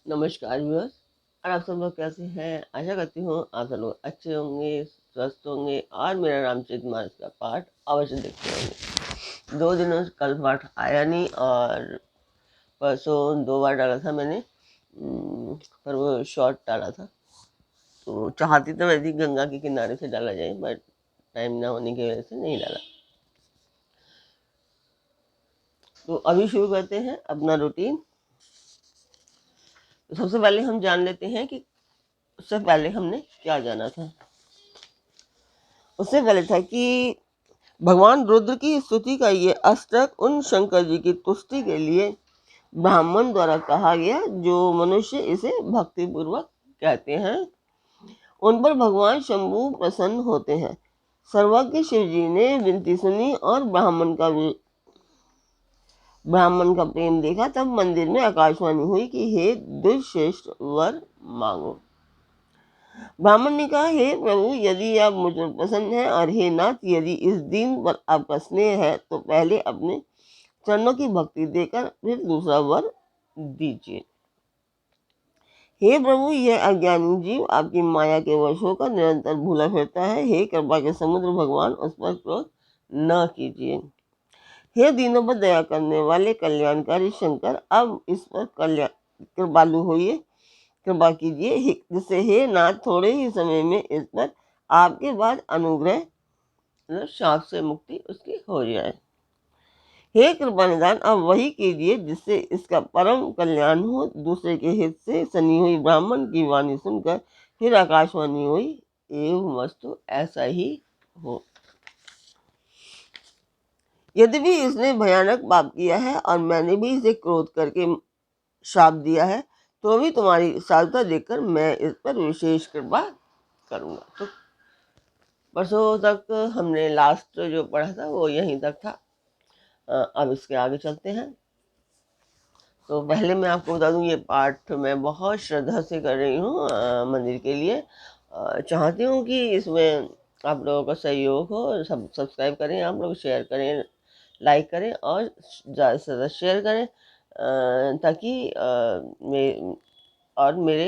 नमस्कार व्यूअर्स। और आप सब लोग कैसे हैं? आशा करती हूँ आप सब लोग अच्छे होंगे, स्वस्थ होंगे और मेरा रामचरितमानस का पाठ अवश्य देखते होंगे। 2 दिनों से कल पाठ आया नहीं और परसों 2 बार डाला था मैंने, पर वो शॉर्ट डाला था। तो चाहती तो वैसे गंगा के किनारे से डाला जाए, बट टाइम ना होने की वजह से नहीं डाला। तो अभी शुरू करते हैं अपना रूटीन। तो सबसे पहले हम जान लेते हैं कि उससे पहले हमने क्या जाना था। उससे पहले था कि भगवान रुद्र की स्तुति का ये अष्टक उन शंकर जी की तुष्टि के लिए ब्राह्मण द्वारा कहा गया जो मनुष्य इसे भक्ति पूर्वक कहते हैं। उन पर भगवान शंभु प्रसन्न होते हैं। सर्वज्ञ शिव जी ने विनती सुनी और ब्राह्मण का प्रेम देखा। तब मंदिर में आकाशवाणी हुई कि हे दुष्श्रेष्ठ वर मांगो। ब्राह्मण ने कहा, हे प्रभु, यदि आप मुझ पर प्रसन्न हैं और हे नाथ, यदि इस दीन पर आपका स्नेह है तो पहले अपने चरणों की भक्ति देकर फिर दूसरा वर दीजिए। हे प्रभु, यह अज्ञानी जीव आपकी माया के वश होकर निरंतर भूला फिरता है। हे कृपा के समुद्र भगवान, उस पर क्रोध न कीजिए। हे दीनों पर दया करने वाले कल्याणकारी शंकर, अब इस पर कृपालु होइए, कृपा कीजिए, जिससे हे नाथ थोड़े ही समय में इस पर आपके बाद अनुग्रह शाप से मुक्ति उसकी हो जाए। हे कृपा निदान, अब वही कीजिए जिससे इसका परम कल्याण हो। दूसरे के हित से सनी हुई ब्राह्मण की वाणी सुनकर फिर आकाशवाणी हुई, एवं वस्तु ऐसा ही हो। यद्यपि इसने भयानक पाप किया है और मैंने भी इसे क्रोध करके शाप दिया है, तो भी तुम्हारी साधुता देखकर मैं इस पर विशेष कृपा करूंगा। तो परसों तक हमने लास्ट जो पढ़ा था वो यहीं तक था। अब इसके आगे चलते हैं। तो पहले मैं आपको बता दूं, ये पाठ मैं बहुत श्रद्धा से कर रही हूँ मंदिर के लिए। चाहती हूँ कि इसमें आप लोगों का सहयोग हो। सब सब्सक्राइब करें, आप लोग शेयर करें, लाइक करें और ज़्यादा से ज़्यादा शेयर करें, ताकि मेरे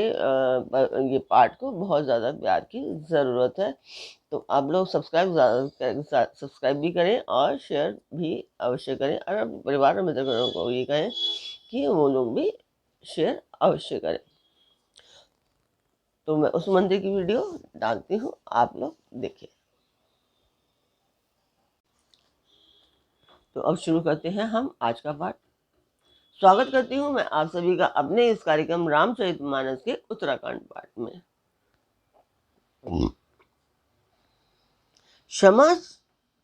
ये पाठ को बहुत ज़्यादा प्यार की ज़रूरत है। तो आप लोग सब्सक्राइब भी करें और शेयर भी अवश्य करें, और अपने परिवार और मित्रगणों को ये कहें कि वो लोग भी शेयर अवश्य करें। तो मैं उस मंदिर की वीडियो डालती हूँ, आप लोग देखिए। तो अब शुरू करते हैं हम आज का पाठ। स्वागत करती हूँ मैं आप सभी का अपने इस कार्यक्रम रामचरितमानस के उत्तराखंड पाठ में।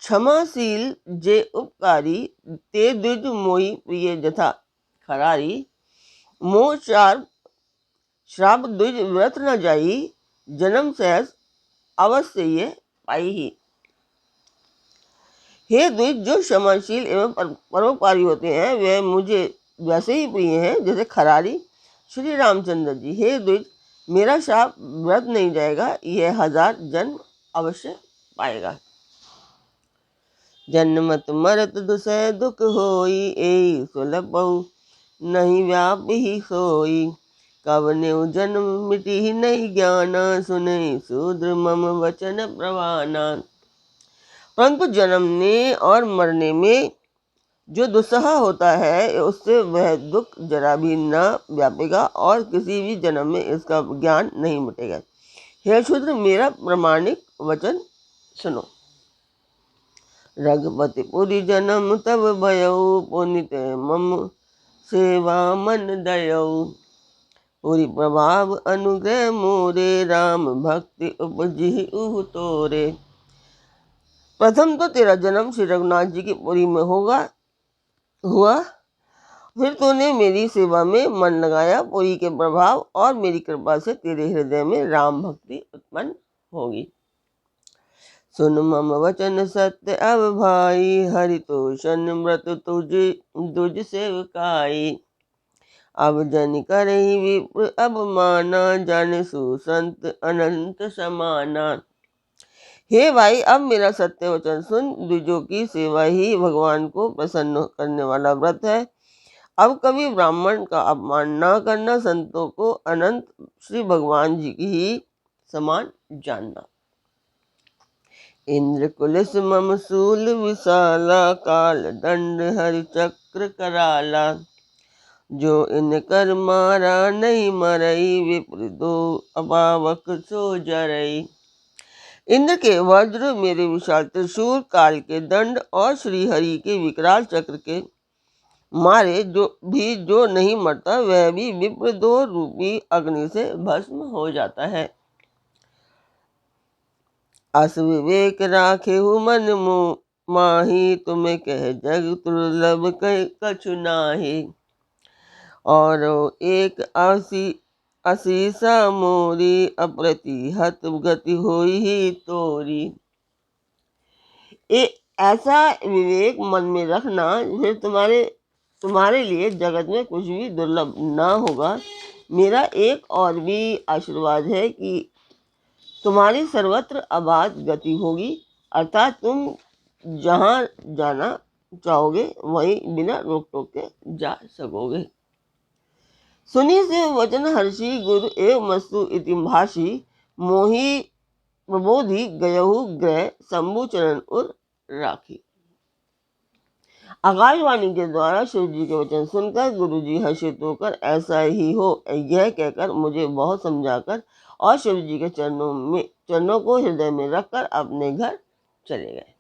क्षमाशील जे उपकारी, ते द्विज मोहि प्रिय जथा खरारी। मोह चार श्राप द्विज व्रत न जाई, जन्म सहस अवश्य ये पाई ही। हे द्विज, जो क्षमाशील एवं परोपकारी होते हैं वे मुझे वैसे ही प्रिय हैं जैसे खरारी श्री रामचंद्र जी। हे द्विज, मेरा शाप व्रत नहीं जाएगा, यह 1000 जन्म अवश्य पाएगा। जन्मत मरत दुसह दुख होई, एई सुलभऊ नहीं व्याप ही सोई। कवने जन्म मिटी ही नहीं ज्ञाना, सुने शूद्र मम वचन प्रवाना। परंतु जन्मने और मरने में जो दुस्सह होता है, उससे वह दुख जरा भी न व्यापेगा और किसी भी जन्म में इसका ज्ञान नहीं मिटेगा। हे शूद्र, मेरा प्रमाणिक वचन सुनो। रघुपति पुरी जन्म तब भयऊ, पुनित मम सेवा मन दयऊ। पूरी प्रभाव अनुग्रह मोरे, राम भक्ति उपजी उह तोरे। प्रथम तो तेरा जन्म श्री रघुनाथ जी की पुरी में हुआ। फिर तूने मेरी सेवा में मन लगाया। पुरी के प्रभाव और मेरी कृपा से तेरे हृदय में राम भक्ति उत्पन्न होगी। सुन मम वचन सत्य अब भाई, हरितोषण व्रत तुझ सेवकाई। अब जन करहि विप्र अब माना, जान सुसंत अनंत समाना। हे भाई, अब मेरा सत्य वचन सुन। द्विजों की सेवा ही भगवान को प्रसन्न करने वाला व्रत है। अब कभी ब्राह्मण का अपमान न करना, संतों को अनंत श्री भगवान जी की ही समान जानना। इंद्र कुलिस मम शूल विशाला, काल दंड हरि चक्र कराला। जो इन कर मारा नहीं मरई, विप्र दो अपावक सो जरई। इंद्र के वज्र, मेरे विशाल त्रिशूल, काल के दंड और श्री हरि के विकराल चक्र के मारे जो नहीं मरता, वह भी विप्र दो रूपी अग्नि से भस्म हो जाता है। अस विवेक राखे हु मन माही, तुम्हें कह जग दुर्लभ कछु नाही। और एक असीसा मोरी, अप्रतिहत गति होई ही तोरी। ऐसा विवेक मन में रखना फिर तुम्हारे लिए जगत में कुछ भी दुर्लभ ना होगा। मेरा एक और भी आशीर्वाद है कि तुम्हारी सर्वत्र अबाध गति होगी, अर्थात तुम जहाँ जाना चाहोगे वहीं बिना रोक टोक के जा सकोगे। सुनी से वचन हर्षि, गुरु एव मस्तु इति भाषी। मोहि प्रबोधि गयहु ग्रह, शंभु चरण उर राखी। आकाशवाणी के द्वारा शिव जी के वचन सुनकर गुरु जी हर्षित होकर ऐसा ही हो यह कहकर मुझे बहुत समझाकर और शिव जी के चरणों को हृदय में रखकर अपने घर चले गए।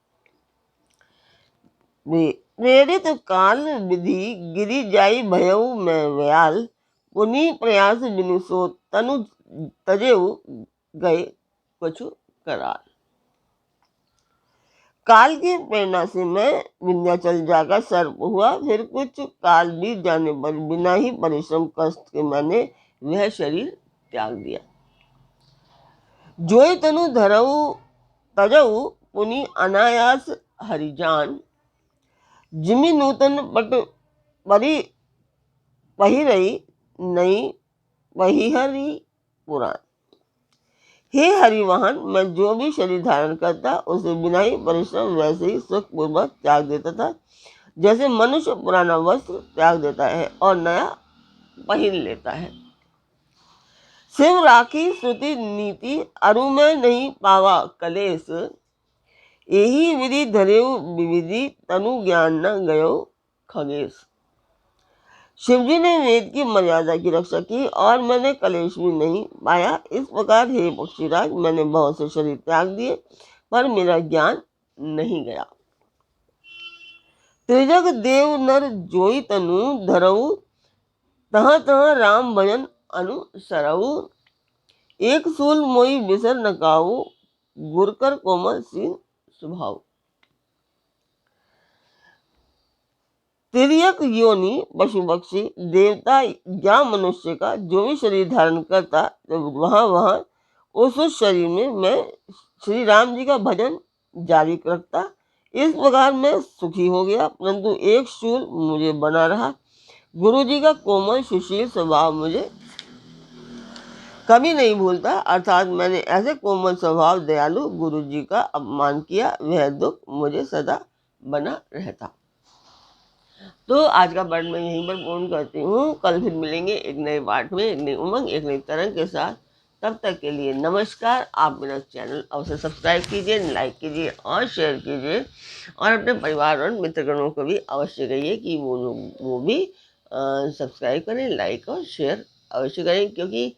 प्रेरित काल विधि गिरी जाई भयऊ मैं व्याल, पुनि प्रयास बिनु सो तनु तजेऊ गए कछु कराल। काल की प्रेरणा से मैं विंध्याचल जाकर सर्प हुआ, फिर कुछ काल बीत जाने पर बिना ही परिश्रम कष्ट के मैंने वह शरीर त्याग दिया। जोय तनु धरऊ तजऊ, पुनि अनायास हरिजान। जिमि नूतन पट पहिरई, नई पहिहरी पुराण। हे हरिवाहन, मैं जो भी शरीर धारण करता उसे बिना ही परिश्रम वैसे ही सुखपूर्वक त्याग देता था, जैसे मनुष्य पुराना वस्त्र त्याग देता है और नया पहन लेता है। शिव राखी श्रुति नीति, अरु में नहीं पावा कलेश। यही विधि धरेऊ विविधि, तनु ज्ञान न गयो खगेश। शिवजी ने वेद की मर्यादा की रक्षा की और मैंने कलेश भी नहीं पाया। इस प्रकार हे पक्षीराज, मैंने बहुत से शरीर त्याग दिए पर मेरा ज्ञान नहीं गया। त्रिजग देव नर जोई तनु धरऊ, तह तह राम भजन अनुसरऊ। एक सूल मोई बिसर न काऊ, गुरकर कोमल सीन स्वभाव। तिर्यक योनि पशु पक्षी देवता या मनुष्य का जो भी शरीर धारण करता, वहां उस शरीर में मैं श्री राम जी का भजन जारी रखता। इस प्रकार मैं सुखी हो गया, परंतु एक शूल मुझे बना रहा। गुरु जी का कोमल सुशील स्वभाव मुझे कभी नहीं भूलता, अर्थात मैंने ऐसे कोमल स्वभाव दयालु गुरु जी का अपमान किया, वह दुख मुझे सदा बना रहता। तो आज का पाठ मैं यहीं पर पूर्ण करती हूँ। कल फिर मिलेंगे एक नए पाठ में, एक नई उमंग, एक नई तरंग के साथ। तब तक के लिए नमस्कार। आप मेरा चैनल अवश्य सब्सक्राइब कीजिए, लाइक कीजिए और शेयर कीजिए और अपने परिवार और मित्रगणों को भी अवश्य कहिए कि वो भी सब्सक्राइब करें, लाइक और शेयर अवश्य करें, क्योंकि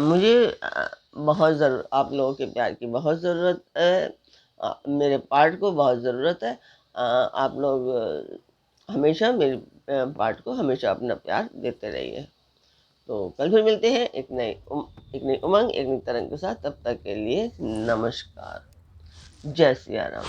मुझे बहुत आप लोगों के प्यार की बहुत ज़रूरत है। मेरे पाठ को बहुत ज़रूरत है। आप लोग हमेशा मेरे पाठ को हमेशा अपना प्यार देते रहिए। तो कल फिर मिलते हैं एक नई उमंग, एक नई तरंग के साथ। तब तक के लिए नमस्कार। जय सिया राम।